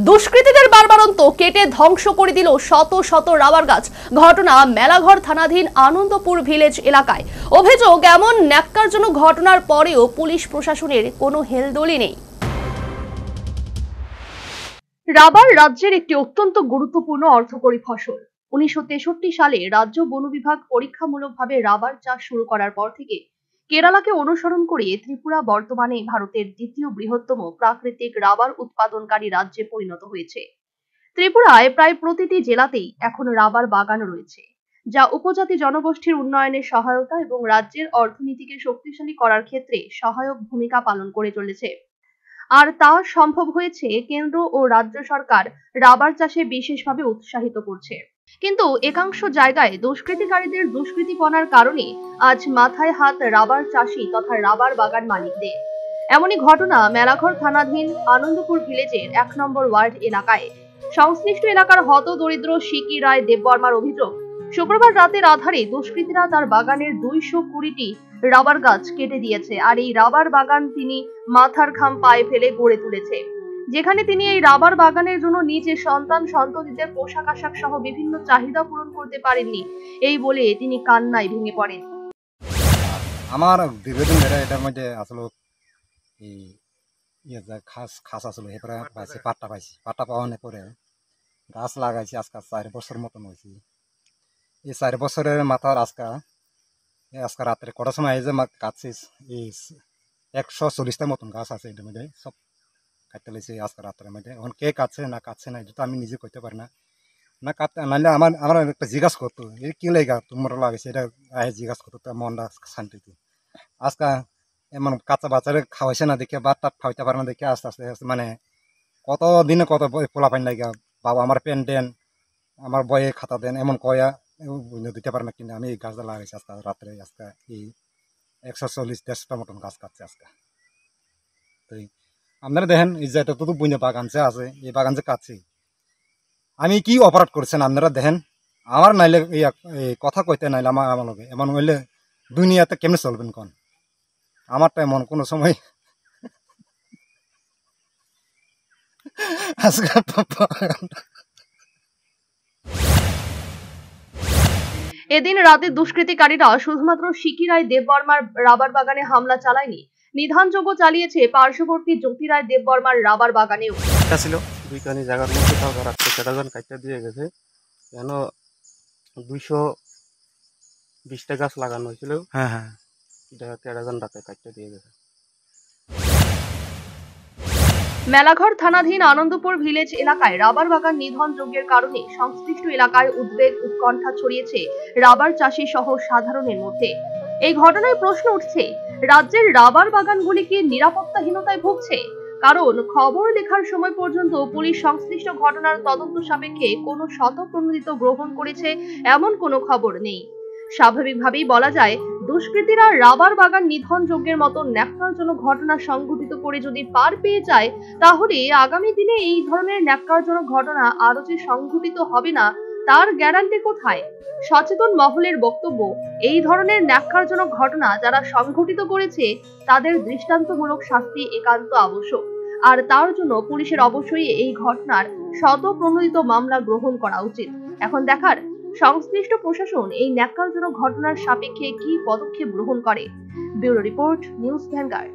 দুষ্কৃতীদের বারবারন্ত কেটে ধ্বংস করে দিল শত শত রাবার গাছ। ঘটনা মেলাঘর থানাধীন আনন্দপুর ভিলেজ এলাকায়। অভিযোগ, এমন ন্যাক্কারজনক ঘটনার পরেও পুলিশ প্রশাসনের কোনো হেলদোলই নেই। রাবার রাজ্যের একটি অত্যন্ত গুরুত্বপূর্ণ অর্থকরী ফসল। 1963 সালে রাজ্য বন বিভাগ পরীক্ষামূলকভাবে রাবার চাষ শুরু করার পর থেকে কেরালাকে অনুসরণ করে ত্রিপুরা বর্তমানে ভারতের দ্বিতীয় বৃহত্তম প্রাকৃতিক রাবার উৎপাদনকারী রাজ্যে পরিণত হয়েছে। ত্রিপুরায় প্রায় প্রতিটি জেলাতেই এখন রাবার বাগান রয়েছে, যা উপজাতি জনগোষ্ঠীর উন্নয়নের সহায়তা এবং রাজ্যের অর্থনীতিকে শক্তিশালী করার ক্ষেত্রে সহায়ক ভূমিকা পালন করে চলেছে। আর তা সম্ভব হয়েছে কেন্দ্র ও রাজ্য সরকার রাবার চাষে বিশেষভাবে উৎসাহিত করছে। কিন্তু একাংশ জায়গায় দুষ্কৃতিকারীদের দুষ্কৃতিপনার কারণে আজ মাথায় হাত রাবার চাষী তথা রাবার বাগান মালিকদের। এমনই ঘটনা মেলাঘর থানাধীন আনন্দপুর ভিলেজের 1 নম্বর ওয়ার্ড এলাকায়। সংশ্লিষ্ট এলাকার হত দরিদ্র সিকি রায় দেববর্মার অভিযোগ, শুক্রবার রাতের আধারে দুষ্কৃতীরা তার বাগানের 220টি রাবার গাছ কেটে দিয়েছে। আর এই রাবার বাগান তিনি মাথার ঘাম পায়ে ফেলে গড়ে তুলেছে, যেখানে তিনি এই রাবার বাগানের জন্য নিজের সন্তান সন্ততিদের পোশাক আশাক সহ বিভিন্ন চাহিদা পূরণ করতে পারেননি, এই বলে তিনি কান্নায় ভেঙে পড়েন। আমার দীর্ঘদিন ধরে এটার মধ্যে আসলে খাস আসলে এরপরে পাইছি পাট্টা পাওয়ানোর পরে গাছ লাগাইছি। আজকে 4 বছর মতন হয়েছি। এই 4 বছরের মাথার আজকে রাত্রে কটার সময় এই যে কাটছি, এই 140টার মতন গাছ আছে এটার মধ্যে, সব কাটতে লেছি আজকে রাত্রের মধ্যে। এখন কে কাটছে না এটা তো আমি নিজে করতে পারি না কাটতে, নাহলে আমার একটা জিজ্ঞাসা করতো এই কি লেগা তোমরা লাগাইছে, এটা জিজ্ঞাসা করতো, মনটা শান্তি। আজকে এমন কাঁচা বাচ্চারে খাওয়াইছে না দেখে, বাদ টাত খাওয়াইতে পারে না দেখে আস্তে আস্তে মানে কত দিনে কত পোলা পাই না, বাবা আমার পেন দেন, আমার বইয়ে খাতা দেন, এমন কয়া দিতে পারে না। কিন্তু আমি এই গাছটা লাগাইছি আজকে রাত্রে, আজকে এই 140-150টা মতন গাছ কাটছে আজকে। তো আপনারা দেখেন এই যে এটা তো বুঝে বাগানছে আছে, এই বাগানছে কাটছি, আমি কি অপরাধ করছেন আপনারা দেখেন। আমার নাইলে এই কথা কইতে নাইলে আমার লগে এমন হইলে দুনিয়াতে কেমনে চলবেন কোন? আমারটা এমন কোনো সময় এদিন রাতে দুষ্কৃতিকারীরা শুধুমাত্র সিকি রায় দেববর্মার রাবার বাগানে হামলা চালায়নি, নিধনযজ্ঞ চালিয়েছে পার্শ্ববর্তী জ্যোতি রায় দেববর্মার রাবার বাগানেও। ছিল দুইখানি জায়গার মধ্যে তাও রাত্রে কেটাজন কাটতে দিয়ে গেছে। কেন 220টা গাছ লাগানো হয়েছিল, কেটাজন রাতে কাটতে দিয়ে গেছে। মেলাঘর থানাধীন আনন্দপুর ভিলেজ এলাকায় রাবার বাগান নিধন যজ্ঞের কারণে সংশ্লিষ্ট এলাকায় উদ্বেগ উৎকণ্ঠা ছড়িয়েছে রাবার চাষী সহ সাধারণের মধ্যে। এই ঘটনায় প্রশ্ন উঠছে, রাজ্যের রাবার বাগানগুলি কি নিরাপত্তাহীনতায় ভুগছে? কারণ খবর লেখার সময় পর্যন্ত পুলিশ সংশ্লিষ্ট ঘটনার তদন্ত সাপেক্ষে কোনো স্বতঃপ্রণোদিত গ্রহণ করেছে এমন কোনো খবর নেই। স্বাভাবিকভাবেই বলা যায়, দুষ্কৃতীরা রাবার বাগান নিধন যজ্ঞের মতো ন্যাক্কারজনক ঘটনা সংঘটিত করে যদি পার পেয়ে যায়, তাহলে আগামী দিনে এই ধরনের ন্যাক্কারজনক ঘটনা আরো যে সংঘটিত হবে না তার গ্যারান্টি কোথায়? সচেতন মহলের বক্তব্য, এই ধরনের ন্যাক্কারজনক ঘটনা যারা সংঘটিত করেছে তাদের দৃষ্টান্তমূলক শাস্তি একান্ত আবশ্যক। আর তার জন্য পুলিশের অবশ্যই এই ঘটনার স্বতঃপ্রণোদিত মামলা গ্রহণ করা উচিত। এখন দেখার সংশ্লিষ্ট প্রশাসন এই ন্যাক্কারজনক ঘটনার সাপেক্ষে কি পদক্ষেপ গ্রহণ করে। Bureau report, news vanguard.